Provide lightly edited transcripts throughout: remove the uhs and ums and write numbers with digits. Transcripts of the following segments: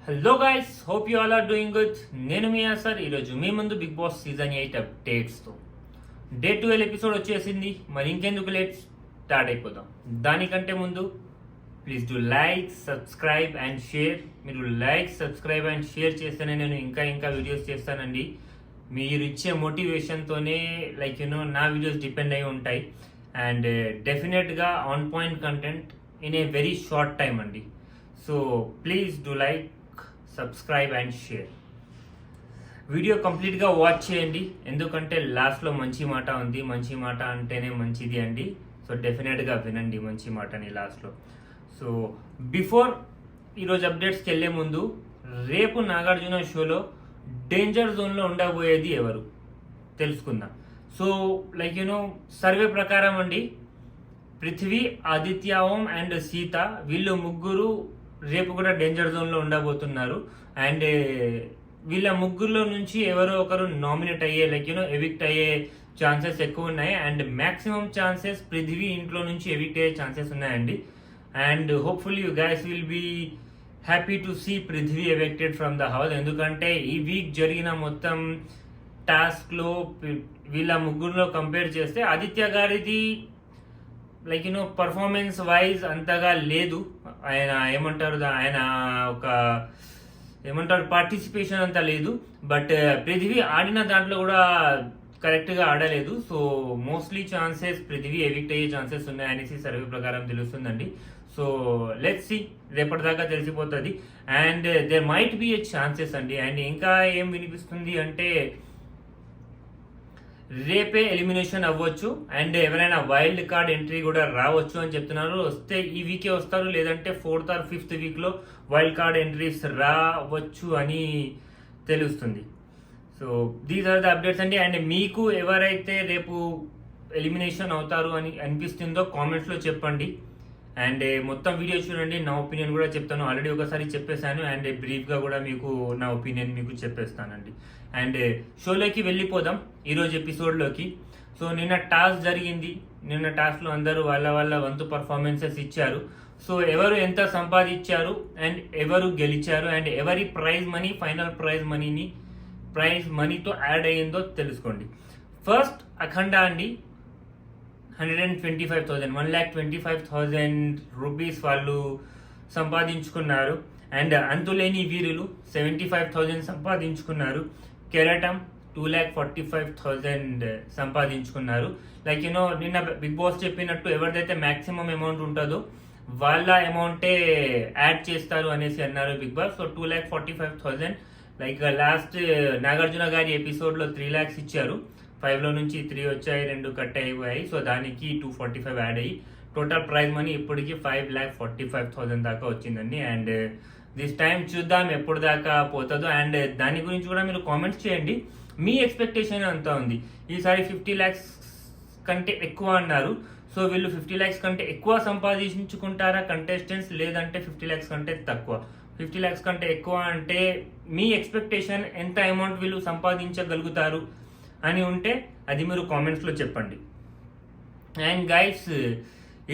Hello guys, hope you all are doing good. నేను మీ sir ఈరోజు మీ ముందు బిగ్ బాస్ సీజన్ 8 అప్డేట్స్తో. డే 12 ఎపిసోడ్ వచ్చేసింది. మరి ఇంకెందుకు లేట్, స్టార్ట్ అయిపోదాం. దానికంటే ముందు please do like, subscribe and share. మీరు లైక్, సబ్స్క్రైబ్ అండ్ షేర్ చేస్తేనే నేను ఇంకా వీడియోస్ చేస్తానండి. మీరు ఇచ్చే మోటివేషన్తోనే నా వీడియోస్ డిపెండ్ అయి ఉంటాయి. అండ్ డెఫినెట్గా on point content in a very short time అండి. So please do like, subscribe and share. Video కంప్లీట్గా వాచ్ చేయండి, ఎందుకంటే లాస్ట్లో మంచి మాట ఉంది. మంచి మాట అంటేనే మంచిది అండి. సో డెఫినెట్గా వినండి మంచి మాటని లాస్ట్లో. సో బిఫోర్ ఈరోజు అప్డేట్స్కి వెళ్ళే ముందు, రేపు నాగార్జున షోలో డేంజర్ జోన్లో ఉండబోయేది ఎవరు తెలుసుకుందాం. సో సర్వే ప్రకారం అండి, పృథ్వీ, ఆదిత్య ఓం అండ్ సీత, వీళ్ళు ముగ్గురు రేపు కూడా డేంజర్ జోన్లో ఉండబోతున్నారు. అండ్ వీళ్ళ ముగ్గురులో నుంచి ఎవరో ఒకరు నామినేట్ అయ్యే ఎవిక్ట్ అయ్యే ఛాన్సెస్ ఎక్కువ ఉన్నాయి. అండ్ మ్యాక్సిమం ఛాన్సెస్ పృథ్వీ ఇంట్లో నుంచి ఎవిక్ట్ అయ్యే ఛాన్సెస్ ఉన్నాయండి. And hopefully you guys will be happy to see Prithvi evicted from the house. ఎందుకంటే ఈ వీక్ జరిగిన మొత్తం టాస్క్లో వీళ్ళ ముగ్గురులో కంపేర్ చేస్తే ఆదిత్య గారిది పర్ఫార్మెన్స్ వైజ్ అంతగా లేదు. ఆయన పార్టిసిపేషన్ అంతా లేదు. బట్ పృథ్వీ ఆడిన దాంట్లో కూడా కరెక్ట్గా ఆడలేదు. So mostly chances Prithvi evict అయ్యే ఛాన్సెస్ ఉన్నాయనేసి సర్వే ప్రకారం తెలుస్తుందండి. సో లెట్స్ సీ, రేపటిదాకా తెలిసిపోతుంది. And there might be a chances అండి. అండ్ ఇంకా ఏం వినిపిస్తుంది అంటే, రేపే ఎలిమినేషన్ అవ్వచ్చు అండ్ ఎవరైనా వైల్డ్ కార్డ్ ఎంట్రీ కూడా రావచ్చు అని చెప్తున్నారు. వస్తే ఈ వీకే వస్తారు, లేదంటే 4th or 5th వీక్లో వైల్డ్ కార్డ్ ఎంట్రీస్ రావచ్చు అని తెలుస్తుంది. So these are the updates అండి. అండ్ మీకు ఎవరైతే రేపు ఎలిమినేషన్ అవుతారు అని అనిపిస్తుందో కామెంట్స్లో చెప్పండి. అండ్ మొత్తం వీడియో చూడండి, నా ఒపీనియన్ కూడా చెప్తాను. ఆల్రెడీ ఒకసారి చెప్పేశాను. అండ్ బ్రీఫ్గా కూడా మీకు నా ఒపీనియన్ మీకు చెప్పేస్తానండి. అండ్ షోలోకి వెళ్ళిపోదాం, ఈరోజు ఎపిసోడ్లోకి. సో నిన్న టాస్క్ జరిగింది. నిన్న టాస్క్లో అందరూ వాళ్ళ వంతు పర్ఫార్మెన్సెస్ ఇచ్చారు. సో ఎవరు ఎంత సంపాదించారు అండ్ ఎవరు గెలిచారు అండ్ ఎవరి ప్రైజ్ మనీ, ఫైనల్ ప్రైజ్ మనీతో యాడ్ అయ్యిందో తెలుసుకోండి. ఫస్ట్ అఖండ అండి, 125,000 రూపీస్ వాళ్ళు సంపాదించుకున్నారు. అండ్ అంతులేని వీరులు 75,000 సంపాదించుకున్నారు. కెరటం 2,45,000 సంపాదించుకున్నారు. నిన్న బిగ్ బాస్ చెప్పినట్టు ఎవరిదైతే మ్యాక్సిమం అమౌంట్ ఉంటుందో వాళ్ళ అమౌంటే యాడ్ చేస్తారు అనేసి అన్నారు బిగ్ బాస్. సో 2,45,000 లాస్ట్ నాగార్జున గారి ఎపిసోడ్లో 3 lakhs ఇచ్చారు. 5లో నుంచి 3 వచ్చాయి, 2 కట్ అయిపోయాయి. సో దానికి 245 యాడ్ అయ్యి టోటల్ ప్రైజ్ మనీ ఇప్పటికి 5,45,000 దాకా వచ్చిందండి. అండ్ దిస్ టైం చూద్దాం ఎప్పుడు దాకా పోతుందో. అండ్ దాని గురించి కూడా మీరు కామెంట్స్ చేయండి, మీ ఎక్స్పెక్టేషన్ ఎంత ఉంది. ఈసారి 50 lakhs కంటే ఎక్కువ అన్నారు. సో వీళ్ళు 50 lakhs కంటే ఎక్కువ సంపాదించుకుంటారా కంటెస్టెంట్స్, లేదంటే 50 lakhs కంటే తక్కువ? 50 lakhs కంటే ఎక్కువ అంటే మీ ఎక్స్పెక్టేషన్ ఎంత అమౌంట్ వీళ్ళు సంపాదించగలుగుతారు అని ఉంటే అది మీరు కామెంట్స్లో చెప్పండి. అండ్ గైస్,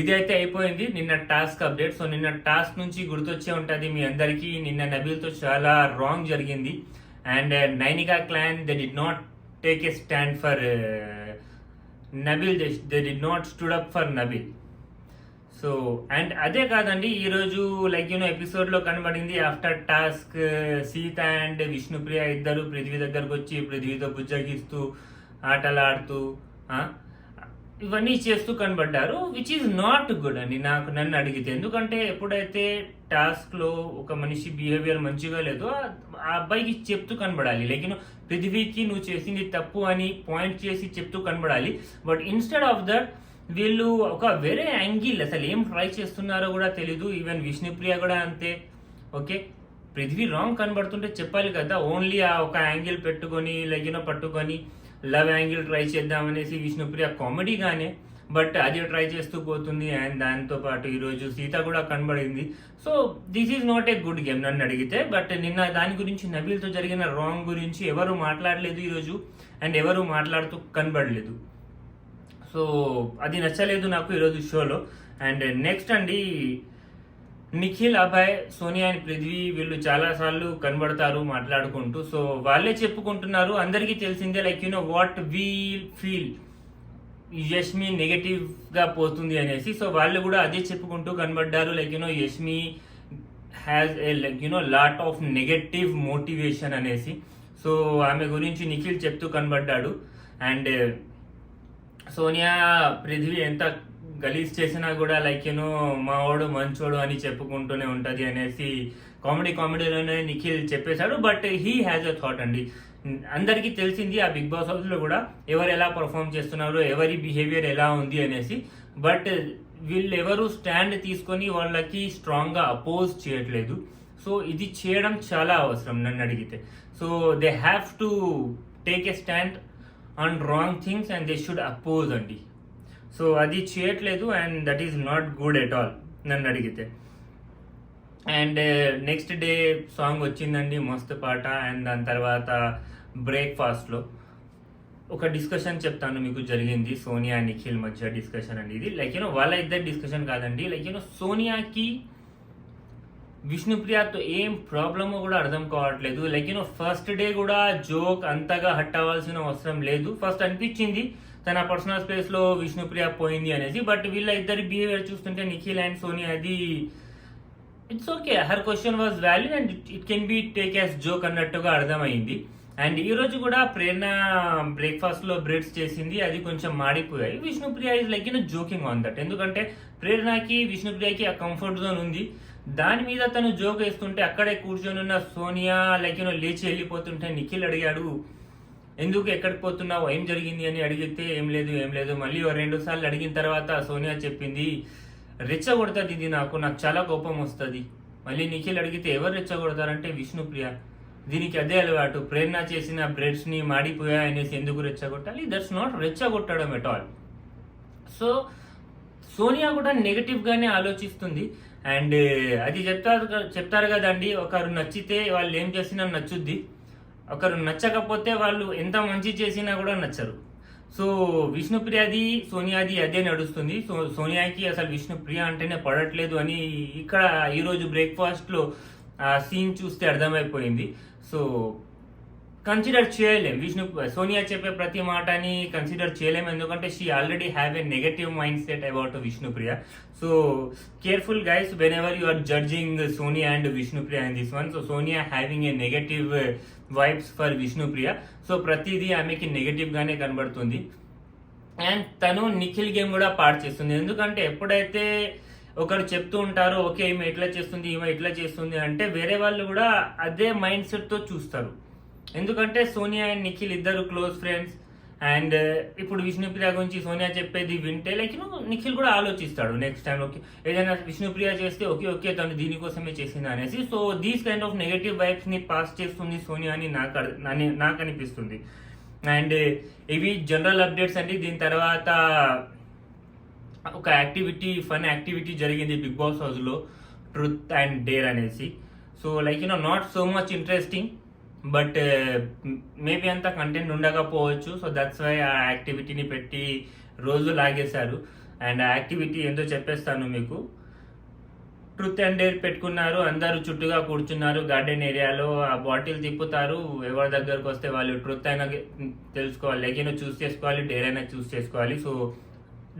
ఇది అయితే అయిపోయింది నిన్న టాస్క్ అప్డేట్. సో నిన్న టాస్క్ నుంచి గుర్తొచ్చే ఉంటుంది మీ అందరికీ, నిన్న నబీల్తో చాలా రాంగ్ జరిగింది. And Nainika clan they did not take a stand for Nabeel, they did not stood up for Nabeel. So and అదే కాదండి, ఈరోజు ఎపిసోడ్లో కనబడింది after task Sita and Vishnupriya ఇద్దరు పృథ్వీ దగ్గరకు వచ్చి పృథ్వీతో బుజ్జగిస్తూ ఆటలాడుతూ ఇవన్నీ చేస్తూ కనబడ్డారు, విచ్ ఈజ్ నాట్ గుడ్ అండి నన్ను అడిగితే. ఎందుకంటే ఎప్పుడైతే టాస్క్లో ఒక మనిషి బిహేవియర్ మంచిగా లేదో ఆ అబ్బాయికి చెప్తూ కనబడాలి. పృథ్వీకి నువ్వు చేసింది తప్పు అని పాయింట్ చేసి చెప్తూ కనబడాలి. బట్ ఇన్స్టెడ్ ఆఫ్ దట్ వీళ్ళు ఒక వేరే యాంగిల్, అసలు ఏం ట్రై చేస్తున్నారో కూడా తెలీదు. ఈవెన్ విష్ణుప్రియ కూడా అంతే. ఓకే, పృథ్వీ రాంగ్ కనబడుతుంటే చెప్పాలి కదా, ఓన్లీ ఆ ఒక యాంగిల్ పెట్టుకొని పట్టుకొని లవ్ యాంగిల్ ట్రై చేద్దామనేసి విష్ణుప్రియ కామెడీగానే, బట్ అది ట్రై చేస్తూ పోతుంది. అండ్ దాంతో పాటు ఈరోజు సీత కూడా కనబడింది. So this is not a good game నన్ను అడిగితే. బట్ నిన్న దాని గురించి నబీల్తో జరిగిన రాంగ్ గురించి ఎవరు మాట్లాడలేదు ఈరోజు, అండ్ ఎవరు మాట్లాడుతూ కనబడలేదు. సో అది నచ్చలేదు నాకు ఈరోజు షోలో. అండ్ నెక్స్ట్ అండి, నిఖిల్, అభయ్, సోనియా అండ్ పృథ్వీ వీళ్ళు చాలా సార్లు కనబడతారు మాట్లాడుకుంటూ. సో వాళ్ళే చెప్పుకుంటున్నారు, అందరికీ తెలిసిందే like what we feel Yashmi negative గా పోతుంది అనేసి. సో వాళ్ళు కూడా అదే చెప్పుకుంటూ కనబడ్డారు like Yashmi has a like lot of negative motivation అనేసి. సో ఆమె గురించి నిఖిల్ చెప్తూ కనబడ్డాడు. అండ్ సోనియా పృథ్వీ ఎంత గలీజ్ చేసినా కూడా లైక్ మావాడు మంచోడు అని చెప్పుకుంటూనే ఉంటది అనేసి కామెడీలోనే నిఖిల్ చెప్పేశాడు. But he has a thought అండి. అందరికీ తెలిసింది ఆ బిగ్ బాస్ హౌస్ లో కూడా ఎవరు ఎలా పర్ఫామ్ చేస్తున్నారు, ఎవరి బిహేవియర్ ఎలా ఉంది అనేసి. బట్ వీళ్ళు ఎవరు స్టాండ్ తీసుకొని వాళ్ళకి స్ట్రాంగ్ గా అపోజ్ చేయట్లేదు. సో ఇది చేయడం చాలా అవసరం నన్ను అడిగితే. So they have to take a stand on wrong things and they should oppose అండి. సో అది చేయట్లేదు and that is not good at all నన్ను అడిగితే. అండ్ నెక్స్ట్ డే సాంగ్ వచ్చిందండి, మస్తు పాట. అండ్ దాని తర్వాత బ్రేక్ఫాస్ట్లో ఒక డిస్కషన్ చెప్తాను మీకు, జరిగింది సోనియా నిఖిల్ మధ్య డిస్కషన్ అండి ఇది. లైక్ వాళ్ళ ఇద్దరు డిస్కషన్ కాదండి, లైక్ సోనియాకి విష్ణుప్రియతో ఏం ప్రాబ్లమో కూడా అర్థం కావట్లేదు. లైక్ ఫస్ట్ డే కూడా జోక్ అంతగా హట్ అవ్వాల్సిన అవసరం లేదు. ఫస్ట్ అనిపించింది తన పర్సనల్ స్పేస్ లో విష్ణుప్రియ పోయింది అనేసి. బట్ వీళ్ళ ఇద్దరి బిహేవియర్ చూస్తుంటే నిఖిల్ అండ్ సోనియా అది it's okay, her question was valid and it can be take as joke అన్నట్టుగా అర్థమైంది. అండ్ ఈ రోజు కూడా ప్రేరణ బ్రేక్ఫాస్ట్ లో బ్రెడ్స్ చేసింది, అది కొంచెం మాడిపోయాయి. Vishnupriya is like joking on that. ఎందుకంటే ప్రేరణకి విష్ణుప్రియకి ఆ కంఫర్ట్ జోన్ ఉంది, దాని మీద తను జోక్ వేస్తుంటే అక్కడే కూర్చొని ఉన్న సోనియా లైక్ లేచి వెళ్ళిపోతుంటే నిఖిల్ అడిగాడు, ఎందుకు ఎక్కడికి పోతున్నావు, ఏం జరిగింది అని అడిగితే ఏం లేదు. మళ్ళీ 2 సార్లు అడిగిన తర్వాత సోనియా చెప్పింది, రెచ్చగొడుతుంది ఇది, నాకు చాలా కోపం వస్తుంది. మళ్ళీ నిఖిల్ అడిగితే ఎవరు రెచ్చగొడతారంటే విష్ణుప్రియ, దీనికి అదే అలవాటు, ప్రేరణ చేసిన బ్రెడ్స్ ని మాడిపోయా అనేసి ఎందుకు రెచ్చగొట్టాలి, దట్స్ నాట్ రెచ్చగొట్టడం ఎట్ ఆల్. సో సోనియా కూడా నెగటివ్ గానే ఆలోచిస్తుంది. అండ్ అది చెప్తారు కదండి, ఒకరు నచ్చితే వాళ్ళు ఏం చేసినా నచ్చుద్ది, ఒకరు నచ్చకపోతే వాళ్ళు ఎంత మంచి చేసినా కూడా నచ్చరు. సో విష్ణుప్రియది సోనియాది అదే నడుస్తుంది. సో సోనియాకి అసలు విష్ణుప్రియ అంటేనే పడట్లేదు అని ఇక్కడ ఈరోజు బ్రేక్ఫాస్ట్ లో ఆ సీన్ చూస్తే అర్థమైపోయింది. సో కన్సిడర్ చేయలేం, సోనియా చెప్పే ప్రతి మాటని కన్సిడర్ చేయలేం, ఎందుకంటే she already have a negative mindset about Vishnupriya. So careful guys whenever you are judging Sonia and Vishnupriya in this one. So Sonia having a negative vibes for Vishnupriya. So ప్రతిదీ ఆమెకి నెగటివ్ గానే కనబడుతుంది. అండ్ తను నిఖిల్ గేమ్ కూడా పాడు చేస్తుంది, ఎందుకంటే ఎప్పుడైతే ఒకరు చెప్తూ ఉంటారో ఓకే ఈమె ఇట్లా చేస్తుంది, ఈమె ఇట్లా చేస్తుంది అంటే వేరే వాళ్ళు కూడా అదే మైండ్ సెట్ తో చూస్తారు. ఎందుకంటే సోనియా అండ్ నిఖిల్ ఇద్దరు క్లోజ్ ఫ్రెండ్స్. అండ్ ఇప్పుడు విష్ణుప్రియ గురించి సోనియా చెప్పేది వింటే లైక్ నిఖిల్ కూడా ఆలోచిస్తాడు నెక్స్ట్ టైం, ఓకే ఏదైనా విష్ణుప్రియ చేస్తే ఓకే తను దీనికోసమే చేసింది అనేసి. So these kind of negative vibes ని పాస్ చేస్తుంది సోనియా అని నాకు అనిపిస్తుంది. అండ్ ఇవి జనరల్ అప్డేట్స్ అండి. దీని తర్వాత ఒక ఫన్ యాక్టివిటీ జరిగింది బిగ్ బాస్ హౌస్ లో, ట్రూత్ అండ్ డేర్ అనేసి. So like not so much interesting, but maybe అంత కంటెంట్ ఉండకపోవచ్చు. సో దట్స్ వై ఆ యాక్టివిటీని పెట్టి రోజు లాగేశారు. అండ్ ఆ యాక్టివిటీ ఏంటో చెప్పేస్తాను మీకు. ట్రూత్ అండ్ డేర్ పెట్టుకున్నారు, అందరూ చుట్టుగా కూర్చున్నారు గార్డెన్ ఏరియాలో, ఆ బాటిల్ తిప్పుతారు, ఎవరి దగ్గరకు వస్తే వాళ్ళు ట్రూత్ అయినా తెలుసుకోవాలి, లైక్ చూస్ చేసుకోవాలి, డేర్ అయినా చూస్ చేసుకోవాలి. సో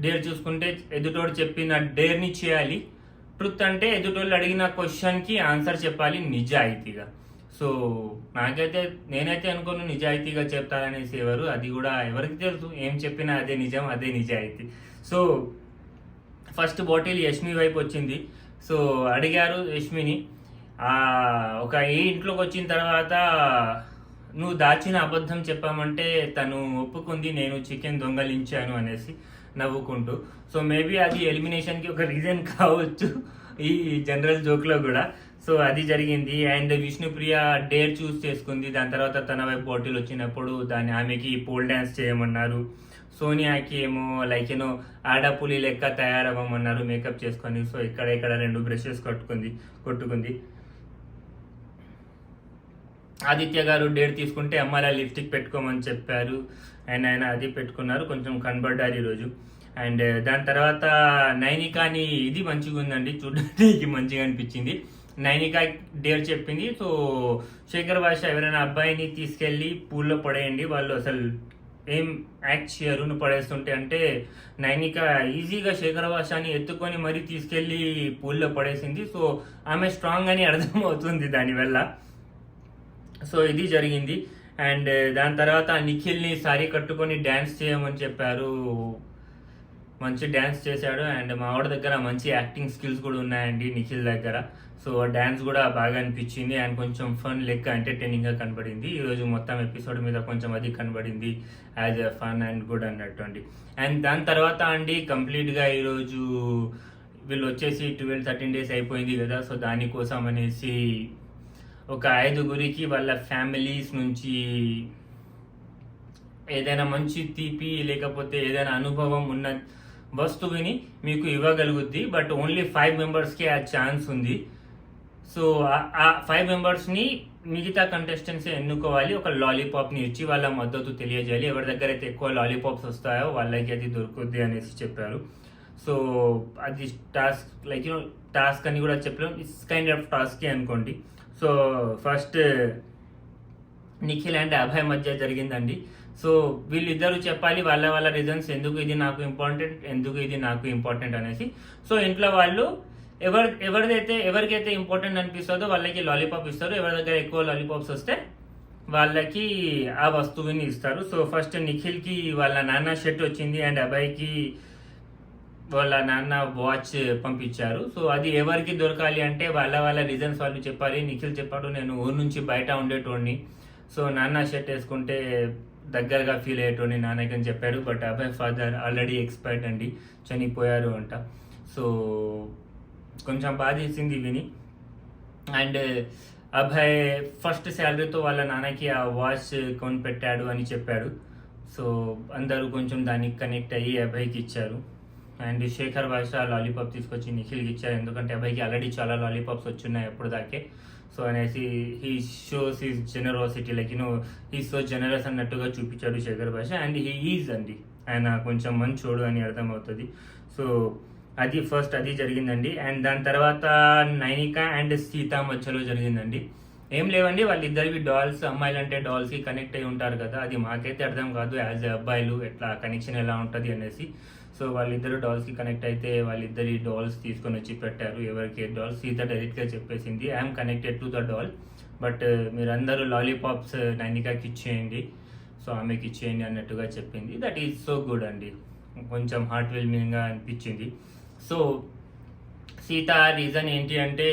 డేర్ చూసుకుంటే ఎదుటోడు చెప్పిన డేర్ ని చేయాలి, ట్రూత్ అంటే ఎదుటోళ్ళు అడిగిన క్వశ్చన్ కి ఆన్సర్ చెప్పాలి నిజాయితీగా. సో నేనైతే అనుకోను నిజాయితీగా చెప్తారనేసి ఎవరు, అది కూడా ఎవరికి తెలుసు, ఏం చెప్పినా అదే నిజం అదే నిజాయితీ. సో ఫస్ట్ బాటిల్ యష్మి వైపు వచ్చింది. సో అడిగారు యష్మిని, ఒక ఇంట్లోకి వచ్చిన తర్వాత నువ్వు దాచిన అబద్ధం చెప్పామంటే తను ఒప్పుకుంది, నేను చికెన్ దొంగలించాను అనేసి నవ్వుకుంటూ. సో మేబీ అది ఎలిమినేషన్ కి ఒక రీజన్ కావచ్చు ఈ జనరల్ జోక్ లో కూడా. సో అది జరిగింది. అండ్ విష్ణుప్రియ డేర్ చూస్ చేసుకుంది, దాని తర్వాత తన వైపు బాటిల్ వచ్చినప్పుడు ఆమెకి పోల్ డాన్స్ చేయమన్నారు. సోనియాకి ఏమో లైక్ ఆడపులి లెక్క తయారవ్వమన్నారు మేకప్ చేసుకొని. సో ఇక్కడ 2 బ్రషెస్ కొట్టుకుంది. ఆదిత్య గారు డేర్ తీసుకుంటే అమ్మాయిల లిప్స్టిక్ పెట్టుకోమని చెప్పారు, అండ్ ఆయన అది పెట్టుకున్నారు, కొంచెం కనబడ్డారు ఈరోజు. అండ్ దాని తర్వాత నైనికాని ఇది మంచిగా ఉందండి, చూడడానికి మంచిగా అనిపించింది. నైనిక డేర్ చెప్పింది. సో శేఖర్ భాష ఎవరైనా అబ్బాయిని తీసుకెళ్ళి పూల్లో పడేయండి, వాళ్ళు అసలు ఏం యాక్ట్ చేయరు, నువ్వు పడేస్తుంటే అంటే నైనిక ఈజీగా శేఖర్ భాషని ఎత్తుకొని మరీ తీసుకెళ్ళి పూల్లో పడేసింది. సో ఆమె స్ట్రాంగ్ అని అర్థమవుతుంది దానివల్ల. సో ఇది జరిగింది. అండ్ దాని తర్వాత నిఖిల్ని సారీ కట్టుకొని డ్యాన్స్ చేయమని చెప్పారు. మంచి డ్యాన్స్ చేశాడు. అండ్ మా ఆవిడ దగ్గర మంచి యాక్టింగ్ స్కిల్స్ కూడా ఉన్నాయండి నిఖిల్ దగ్గర. సో డ్యాన్స్ కూడా బాగా అనిపించింది అండ్ కొంచెం ఫన్ లెక్క ఎంటర్టైనింగ్గా కనబడింది. ఈరోజు మొత్తం ఎపిసోడ్ మీద కొంచెం అది కనబడింది as a fun and good అన్నట్టు అండి. అండ్ దాని తర్వాత అండి కంప్లీట్గా ఈరోజు వీళ్ళు వచ్చేసి 12-13 డేస్ అయిపోయింది కదా. సో దానికోసం అనేసి ఒక 5గురికి వాళ్ళ ఫ్యామిలీస్ నుంచి ఏదైనా మంచి తీపి లేకపోతే ఏదైనా అనుభవం ఉన్న వస్తువుని మీకు ఇవ్వగలుగుద్ది. బట్ ఓన్లీ 5 మెంబర్స్కి ఆ ఛాన్స్ ఉంది. సో ఆ 5 మెంబర్స్ని మిగతా కంటెస్టెంట్స్ ఎన్నుకోవాలి. ఒక లాలీపాప్ని ఇచ్చి వాళ్ళ మద్దతు తెలియజేయాలి. ఎవరి దగ్గర అయితే ఎక్కువ లాలీపాప్స్ వస్తాయో వాళ్ళకి అది దొరుకుద్ది అనేసి చెప్పారు. సో అది టాస్క్ లైక్ టాస్క్ అని కూడా చెప్పలేం, ఇట్స్ కైండ్ ఆఫ్ టాస్క్ అనుకోండి. So first Nikhil and Abhay మధ్య జరిగిందండి. సో వీళ్ళిద్దరూ చెప్పాలి వాళ్ళ వాళ్ళ రీజన్స్, ఎందుకు ఇది నాకు ఇంపార్టెంట్ అనేసి. సో ఇంట్లో వాళ్ళు ఎవరికైతే ఇంపార్టెంట్ అనిపిస్తుందో వాళ్ళకి లాలీపాప్ ఇస్తారు. ఎవరి దగ్గర ఎక్కువ లాలీపాప్స్ వస్తే వాళ్ళకి ఆ వస్తువుని ఇస్తారు. సో ఫస్ట్ నిఖిల్కి వాళ్ళ నాన్న షర్ట్ వచ్చింది అండ్ అభయ్కి వాళ్ళ నాన్న వాచ్ పంపించారు. సో అది ఎవరికి దొరకాలి అంటే వాళ్ళ రీజన్స్ వాళ్ళు చెప్పాలి. నిఖిల్ చెప్పాడు, నేను ఊరు నుంచి బయట ఉండేటోడిని, సో నాన్న షర్ట్ వేసుకుంటే దగ్గరగా ఫీల్ అయ్యేటోడిని నాన్నకి అని చెప్పాడు. But Abhay father already expired అండి, చనిపోయారు అంట. సో కొంచెం బాధ చేసింది విని. అండ్ అభయ్ ఫస్ట్ శాలరీతో వాళ్ళ నాన్నకి ఆ వాచ్ కొనిపెట్టాడు అని చెప్పాడు. సో అందరూ కొంచెం దానికి కనెక్ట్ అయ్యి అభయ్కి ఇచ్చారు. అండ్ శేఖర్ భాష లాలీపాప్ తీసుకొచ్చి నిఖిల్కి ఇచ్చారు, ఎందుకంటే అభయ్కి ఆల్రెడీ చాలా లాలీపాప్స్ వచ్చున్నాయి ఎప్పుడు దాకే. సో అనేసి he shows his generosity, like he so generous అన్నట్టుగా చూపించాడు శేఖర్ భాష. అండ్ హీ ఈజ్ అండి, ఆయన కొంచెం మంచోడు అని అర్థమవుతుంది. సో అది ఫస్ట్ అది జరిగిందండి. అండ్ దాని తర్వాత నైనిక అండ్ సీత మధ్యలో జరిగిందండి. ఏం లేవండి, వాళ్ళిద్దరివి డాల్స్, అమ్మాయిలు అంటే డాల్స్కి కనెక్ట్ అయి ఉంటారు కదా, అది మాకైతే అర్థం కాదు యాజ్ అబ్బాయిలు ఎట్లా కనెక్షన్ ఎలా ఉంటుంది అనేసి. సో వాళ్ళిద్దరు డాల్స్కి కనెక్ట్ అయితే వాళ్ళిద్దరి డాల్స్ తీసుకొని వచ్చి పెట్టారు. ఎవరికి డాల్స్, సీత డైరెక్ట్గా చెప్పేసింది I'm connected to the doll, but మీరందరూ లాలీపాప్స్ నైనికాకి ఇచ్చేయండి, సో ఆమెకి ఇచ్చేయండి అన్నట్టుగా చెప్పింది. దట్ ఈజ్ సో గుడ్ అండి, కొంచెం హార్ట్ వెల్మింగ్గా అనిపించింది. సో సీత రీజన్ ఏంటి అంటే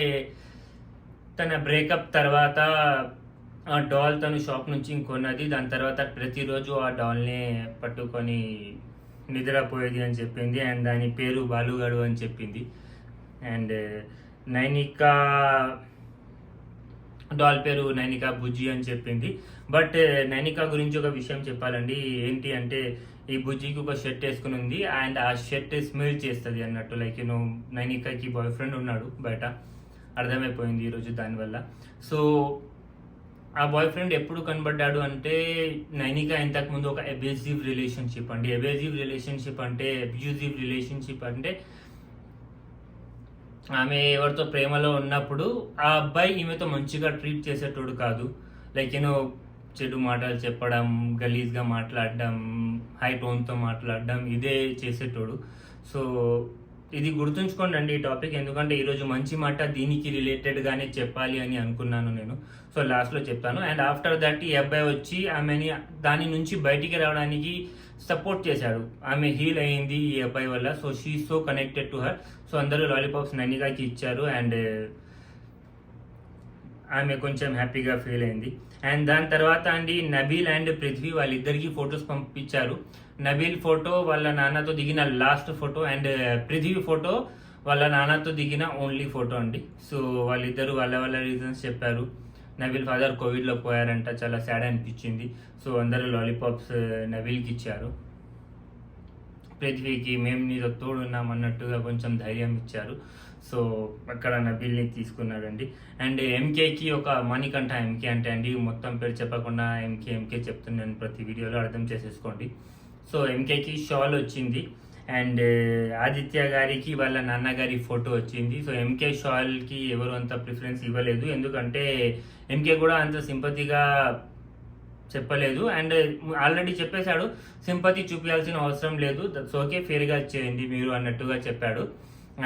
తన బ్రేకప్ తర్వాత ఆ డాల్ తను షాప్ నుంచి కొన్నది, దాని తర్వాత ప్రతిరోజు ఆ డాల్నే పట్టుకొని నిద్రపోయేది అని చెప్పింది. అండ్ దాని పేరు బాలుగాడు అని చెప్పింది. అండ్ నైనికా డాల్ పేరు నైనికా బుజ్జి అని చెప్పింది. బట్ నైనికా గురించి ఒక విషయం చెప్పాలండి. ఏంటి అంటే ఈ బుజ్జికి ఒక షర్ట్ వేసుకుని ఉంది అండ్ ఆ షర్ట్ స్మెల్ చేస్తుంది అన్నట్టు. లైక్ నైనికాకి బాయ్ ఫ్రెండ్ ఉన్నాడు బయట, అర్థమైపోయింది ఈరోజు దానివల్ల. సో ఆ బాయ్ ఫ్రెండ్ ఎప్పుడు కనబడ్డాడు అంటే నైనికా ఇంతకుముందు ఒక అబ్యూజివ్ రిలేషన్షిప్ అండి. అబ్యూజివ్ రిలేషన్షిప్ అంటే ఆమె ఎవరితో ప్రేమలో ఉన్నప్పుడు ఆ అబ్బాయి ఈమెతో మంచిగా ట్రీట్ చేసేటోడు కాదు. లైక్ చెడు మాటలు చెప్పడం, గలీజ్గా మాట్లాడడం, హై టోన్తో మాట్లాడడం, ఇదే చేసేటోడు. సో ఇది గుర్తుంచుకోండి అండి ఈ టాపిక్, ఎందుకంటే ఈరోజు మంచి మాట దీనికి రిలేటెడ్గానే చెప్పాలి అని అనుకున్నాను నేను. సో లాస్ట్లో చెప్తాను. అండ్ ఆఫ్టర్ దట్ ఈ అబ్బాయి వచ్చి ఆమెని దాని నుంచి బయటికి రావడానికి సపోర్ట్ చేశాడు. ఆమె హీల్ అయింది ఈ అబ్బాయి వల్ల. So she so connected to her. So అందరూ లాలీపాప్స్ నైనికాకి ఇచ్చారు అండ్ ఆమె కొంచెం హ్యాపీగా ఫీల్ అయింది. అండ్ దాని తర్వాత అండి నబీల్ అండ్ పృథ్వీ వాళ్ళిద్దరికి ఫొటోస్ పంపించారు. నబీల్ ఫోటో వాళ్ళ నాన్నతో దిగిన last photo and Prithvi photo వాళ్ళ నాన్నతో దిగిన ఓన్లీ ఫోటో అండి. సో వాళ్ళిద్దరు వాళ్ళ రీజన్స్ చెప్పారు. నబీల్ ఫాదర్ కోవిడ్లో పోయారంట, చాలా సాడ్ అనిపించింది. సో అందరూ లాలీపాప్స్ నబీల్కి ఇచ్చారు. పృథ్వీకి మేము నీతో తోడున్నాం అన్నట్టుగా కొంచెం ధైర్యం ఇచ్చారు. సో అక్కడ నబీల్ని తీసుకున్నాడండి. అండ్ ఎంకేకి ఒక మణికంఠ, ఎంకే అంటే అండి మొత్తం పేరు చెప్పకుండా ఎంకే చెప్తున్నాను ప్రతి వీడియోలో, అర్థం చేసేసుకోండి. సో ఎంకేకి షాల్ వచ్చింది అండ్ ఆదిత్య గారికి వాళ్ళ నాన్నగారి ఫోటో వచ్చింది. సో ఎంకే షాల్కి ఎవరు అంత ప్రిఫరెన్స్ ఇవ్వలేదు, ఎందుకంటే ఎంకే కూడా అంత సింపతిగా చెప్పలేదు. అండ్ ఆల్రెడీ చెప్పేశాడు, సింపతి చూపించాల్సిన అవసరం లేదు, దట్స్ ఓకే, ఫేర్గా చేయండి మీరు అన్నట్టుగా చెప్పాడు.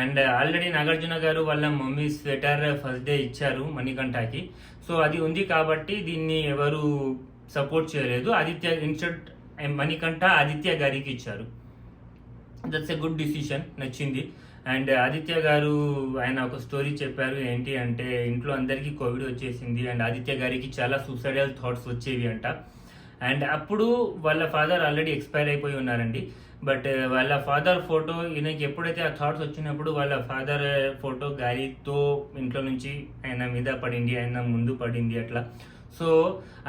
అండ్ ఆల్రెడీ నాగార్జున గారు వాళ్ళ మమ్మీ స్వెటర్ ఫస్ట్ డే ఇచ్చారు మణికంఠకి. సో అది ఉంది కాబట్టి దీన్ని ఎవరు సపోర్ట్ చేయలేదు. ఆదిత్య ఇన్స్టెడ్ మణికంఠ ఆదిత్య గారికి ఇచ్చారు. దట్స్ ఎ గుడ్ డిసిషన్, నచ్చింది. అండ్ ఆదిత్య గారు ఆయన ఒక స్టోరీ చెప్పారు, ఏంటి అంటే ఇంట్లో అందరికీ కోవిడ్ వచ్చేసింది అండ్ ఆదిత్య గారికి చాలా సూసైడల్ థాట్స్ వచ్చేవి అంట. అండ్ అప్పుడు వాళ్ళ ఫాదర్ ఆల్రెడీ ఎక్స్పైర్ అయిపోయి ఉన్నారండి. బట్ వాళ్ళ ఫాదర్ ఫోటో ఈయనకి ఎప్పుడైతే ఆ థాట్స్ వచ్చినప్పుడు వాళ్ళ ఫాదర్ ఫోటో గాలితో ఇంట్లో నుంచి ఆయన మీద పడింది, ఆయన ముందు పడింది అట్లా. సో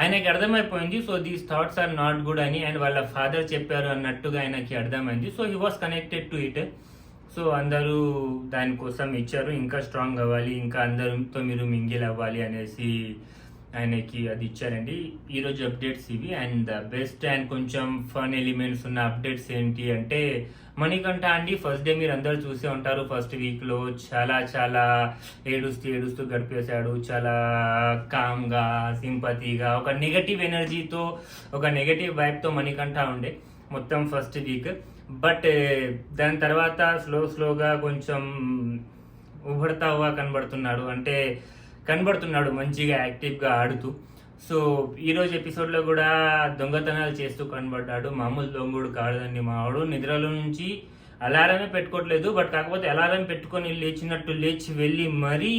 ఆయనకి అర్థమైపోయింది, so these thoughts are not good అని, అండ్ వాళ్ళ ఫాదర్ చెప్పారు అన్నట్టుగా ఆయనకి అర్థమైంది. So he was connected to it. So అందరూ దానికోసం ఇచ్చారు, ఇంకా స్ట్రాంగ్ అవ్వాలి, ఇంకా అందరితో మీరు మింగిల్ అవ్వాలి అనేసి ఆయనకి అది ఇచ్చారండి. ఈరోజు అప్డేట్స్ ఇవి. అండ్ బెస్ట్ అండ్ కొంచెం ఫన్ ఎలిమెంట్స్ ఉన్న అప్డేట్స్ ఏంటి అంటే మణికంఠ అండి, ఫస్ట్ డే మీరు అందరూ చూసే ఉంటారు, ఫస్ట్ వీక్లో చాలా చాలా ఏడుస్తూ గడిపేశాడు. చాలా కామ్గా, సింపతిగా, ఒక నెగటివ్ ఎనర్జీతో, ఒక నెగటివ్ వైబ్తో మణికంఠ ఉండే మొత్తం ఫస్ట్ వీక్. బట్ దాని తర్వాత స్లోగా కొంచెం ఉభడతావా కనబడుతున్నాడు మంచిగా యాక్టివ్గా ఆడుతూ. సో ఈరోజు ఎపిసోడ్లో కూడా దొంగతనాలు చేస్తూ కనబడ్డాడు. మామూలు దొంగడు కాదండి మావాడు. నిద్రలో నుంచి అలారమే పెట్టుకోవట్లేదు, బట్ కాకపోతే అలారం పెట్టుకొని లేచినట్టు లేచి వెళ్ళి మరీ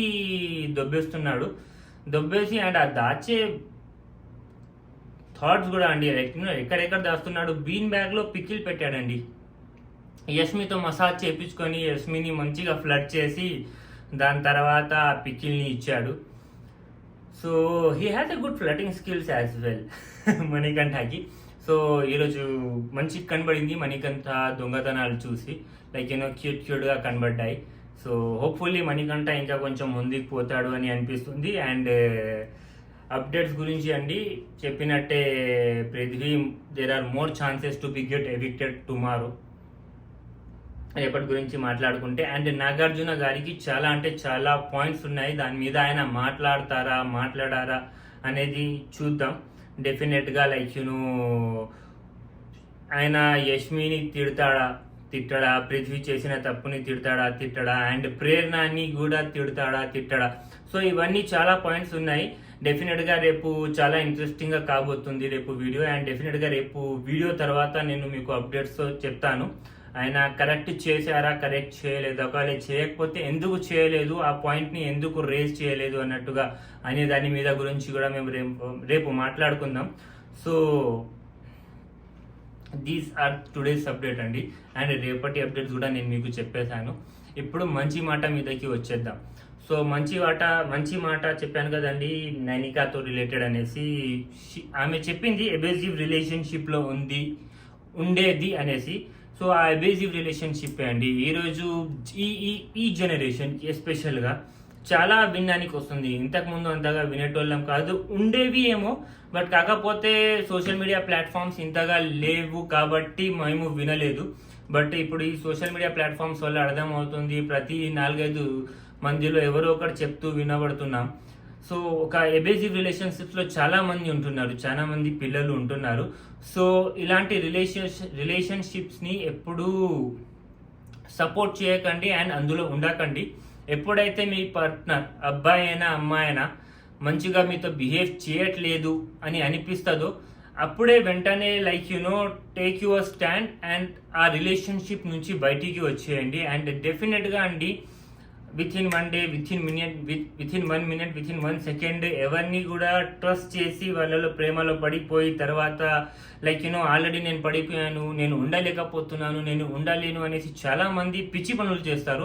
దొబ్బేసి అండ్ ఆ దాచే థాట్స్ కూడా అండి ఎక్కడెక్కడ దాస్తున్నాడు. బీన్ బ్యాగ్లో పికిల్ పెట్టాడండి. యష్మితో మసాజ్ చేయించుకొని యష్మిని మంచిగా ఫ్లడ్ చేసి దాని తర్వాత ఆ పికిల్ని ఇచ్చాడు. So he has a good flirting skills as well మణికంఠకి. సో ఈరోజు మంచి కనబడింది మణికంఠ దొంగతనాలు చూసి, లైక్ క్యూట్గా కనబడ్డాయి. సో హోప్ఫుల్లీ మణికంఠ ఇంకా కొంచెం ముందుకు పోతాడు అని అనిపిస్తుంది. అండ్ అప్డేట్స్ గురించి అండి చెప్పినట్టే Prithvi, there are more chances to be get evicted tomorrow, రేపటి గురించి మాట్లాడుకుంటే. అండ్ నాగార్జున గారికి చాలా అంటే చాలా పాయింట్స్ ఉన్నాయి, దాని మీద ఆయన మాట్లాడారా అనేది చూద్దాం డెఫినెట్గా. లైక్ ఆయన యష్మిని తిట్టడా, పృథ్వీ చేసిన తప్పుని తిట్టడా, అండ్ ప్రేరణని కూడా తిట్టడా. సో ఇవన్నీ చాలా పాయింట్స్ ఉన్నాయి. డెఫినెట్గా రేపు చాలా ఇంట్రెస్టింగ్గా కాబోతుంది రేపు వీడియో. అండ్ డెఫినెట్గా రేపు వీడియో తర్వాత నేను మీకు అప్డేట్స్ చెప్తాను, ఆయన కరెక్ట్ చేశారా, కరెక్ట్ చేయలేదు, ఒకవేళ చేయకపోతే ఎందుకు చేయలేదు, ఆ పాయింట్ని ఎందుకు రేజ్ చేయలేదు అన్నట్టుగా అనే దాని మీద గురించి కూడా మేము రేపు మాట్లాడుకుందాం. So these are today's update అండి. అండ్ రేపటి అప్డేట్స్ కూడా నేను మీకు చెప్పేశాను. ఇప్పుడు మంచి మాట మీదకి వచ్చేద్దాం. సో మంచి మాట చెప్పాను కదండి, నైనికాతో రిలేటెడ్ అనేసి. ఆమె చెప్పింది అబేజివ్ రిలేషన్షిప్లో ఉండేది అనేసి. సో ఆ అబేజివ్ రిలేషన్షిప్ అండి ఈరోజు ఈ జనరేషన్ ఎస్పెషల్గా చాలా వినడానికి వస్తుంది. ఇంతకుముందు అంతగా వినేటోళ్ళం కాదు, ఉండేవి ఏమో, బట్ కాకపోతే సోషల్ మీడియా ప్లాట్ఫామ్స్ ఇంతగా లేవు కాబట్టి మేము వినలేదు. బట్ ఇప్పుడు ఈ సోషల్ మీడియా ప్లాట్ఫామ్స్ వల్ల అర్థం అవుతుంది, ప్రతి 4-5 మందిలో ఎవరో ఒకటి చెప్తూ వినబడుతున్నాం. సో ఒక అబేజివ్ రిలేషన్షిప్స్లో చాలా మంది ఉంటున్నారు, చాలా మంది పిల్లలు ఉంటున్నారు. సో ఇలాంటి రిలేషన్షిప్స్ని ఎప్పుడూ సపోర్ట్ చేయకండి అండ్ అందులో ఉండకండి. ఎప్పుడైతే మీ పార్ట్నర్ అబ్బాయి అయినా అమ్మాయి అయినా మంచిగా మీతో బిహేవ్ చేయట్లేదు అని అనిపిస్తుందో అప్పుడే వెంటనే టేక్ యువర్ స్టాండ్ అండ్ ఆ రిలేషన్షిప్ నుంచి బయటికి వచ్చేయండి. అండ్ డెఫినెట్గా అండి within 1 day, within 1 minute, within 1 second ఎవరిని కూడా ట్రస్ట్ చేసి వాళ్ళలో ప్రేమలో పడిపోయి తర్వాత ఆల్రెడీ నేను పడిపోయాను, నేను ఉండలేకపోతున్నాను, నేను ఉండలేను అనేసి చాలా మంది పిచ్చి పనులు చేస్తారు.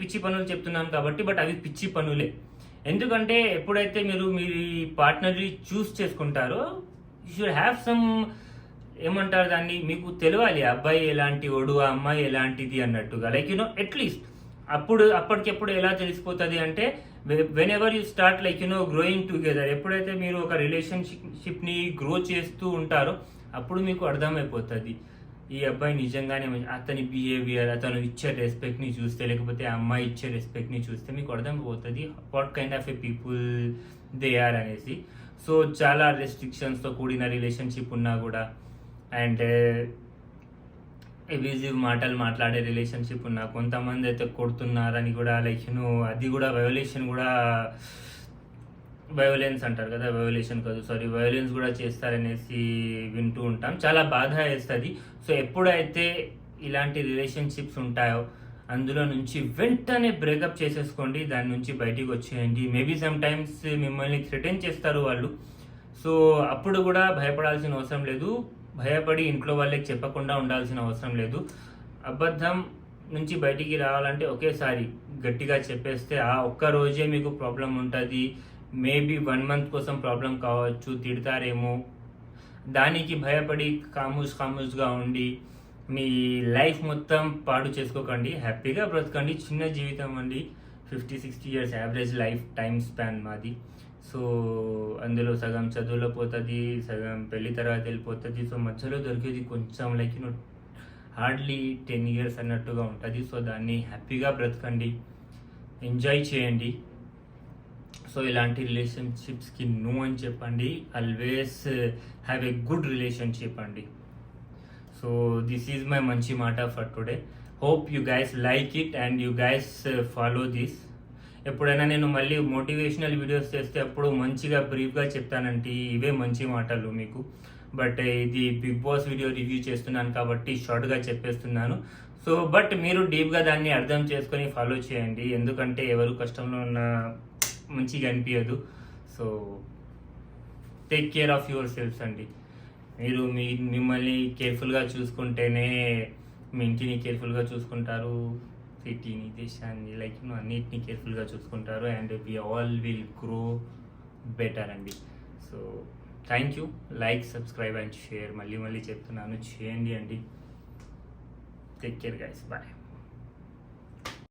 పిచ్చి పనులు చెప్తున్నాను కాబట్టి, బట్ అవి పిచ్చి పనులే. ఎందుకంటే ఎప్పుడైతే మీరు మీ పార్ట్నర్ని చూస్ చేసుకుంటారో యూ షుడ్ హ్యావ్ సమ్, ఏమంటారు దాన్ని, మీకు తెలియాలి అబ్బాయి ఎలాంటి వాడు, ఆ అమ్మాయి ఎలాంటిది అన్నట్టుగా. అట్లీస్ట్ అప్పటికెప్పుడు ఎలా తెలిసిపోతుంది అంటే when ever you start growing together, ఎప్పుడైతే మీరు ఒక రిలేషన్షిప్ని గ్రో చేస్తూ ఉంటారో అప్పుడు మీకు అర్థమైపోతుంది ఈ అబ్బాయి నిజంగానే అతని బిహేవియర్, అతను ఇచ్చే రెస్పెక్ట్ని చూస్తే, లేకపోతే ఆ అమ్మాయి ఇచ్చే రెస్పెక్ట్ని చూస్తే మీకు అర్థమైపోతుంది what kind of a people they are అనేసి. సో చాలా రెస్ట్రిక్షన్స్తో కూడిన రిలేషన్షిప్ ఉన్నా కూడా, అండ్ ఎబ్యూజివ్ మాటలు మాట్లాడే రిలేషన్షిప్ ఉన్నా, కొంతమంది అయితే కొడుతున్నారని కూడా, లైక్ అది కూడా వయోలెన్స్ అంటారు కదా, వయోలెన్స్ కూడా చేస్తారనేసి వింటూ ఉంటాం. చాలా బాధ వేస్తుంది. సో ఎప్పుడైతే ఇలాంటి రిలేషన్షిప్స్ ఉంటాయో అందులో నుంచి వెంటనే బ్రేకప్ చేసేసుకోండి, దాని నుంచి బయటికి వచ్చేయండి. మేబీ సమ్ టైమ్స్ మిమ్మల్ని థ్రెటన్ చేస్తారు వాళ్ళు. సో అప్పుడు కూడా భయపడాల్సిన అవసరం లేదు, భయపడి ఇంట్లో వాళ్ళకి చెప్పకుండా ఉండాల్సిన అవసరం లేదు. అబద్ధం నుంచి బయటికి రావాలంటే ఒకేసారి గట్టిగా చెప్పేస్తే ఆ ఒక్క రోజే మీకు ప్రాబ్లం ఉంటుంది. మేబీ 1 month కోసం ప్రాబ్లం కావచ్చు, తిడతారేమో, దానికి భయపడి కాముస్గా ఉండి మీ లైఫ్ మొత్తం పాడు చేసుకోకండి. హ్యాపీగా బ్రతకండి. చిన్న జీవితం అండి, 50-60 years average life time span మాది. సో అందులో సగం చదువులో పోతుంది, సగం పెళ్లి తర్వాత వెళ్ళిపోతుంది. సో మధ్యలో దొరికేది కొంచెం లైక్ హార్డ్లీ 10 years అన్నట్టుగా ఉంటుంది. సో దాన్ని హ్యాపీగా బ్రతకండి, ఎంజాయ్ చేయండి. సో ఇలాంటి రిలేషన్షిప్స్కి నో అని చెప్పండి. Always have a good relationship అండి. సో దిస్ ఈజ్ మై మంచి మాట for today. Hope you guys like it and you guys follow this. ఎప్పుడైనా నేను మళ్ళీ మోటివేషనల్ వీడియోస్ చేస్తే అప్పుడు మంచిగా బ్రీఫ్గా చెప్తానంటే ఇవే మంచి మాటలు మీకు. బట్ ఇది బిగ్ బాస్ వీడియో రివ్యూ చేస్తున్నాను కాబట్టి షార్ట్గా చెప్పేస్తున్నాను. సో బట్ మీరు డీప్గా దాన్ని అర్థం చేసుకొని ఫాలో చేయండి, ఎందుకంటే ఎవరు కష్టంలో ఉన్న మంచిగా అనిపించదు. So take care of your selfs అండి. మీరు మిమ్మల్ని కేర్ఫుల్గా చూసుకుంటేనే మీ ఇంటిని కేర్ఫుల్గా చూసుకుంటారు, సిటీని, దేశాన్ని, లైక్ అన్నిటిని కేర్ఫుల్గా చూసుకుంటారు, and we all will grow better అండి. So thank you. Like, subscribe and share మళ్ళీ చెప్తున్నాను, చేయండి అండి. Take care guys, bye.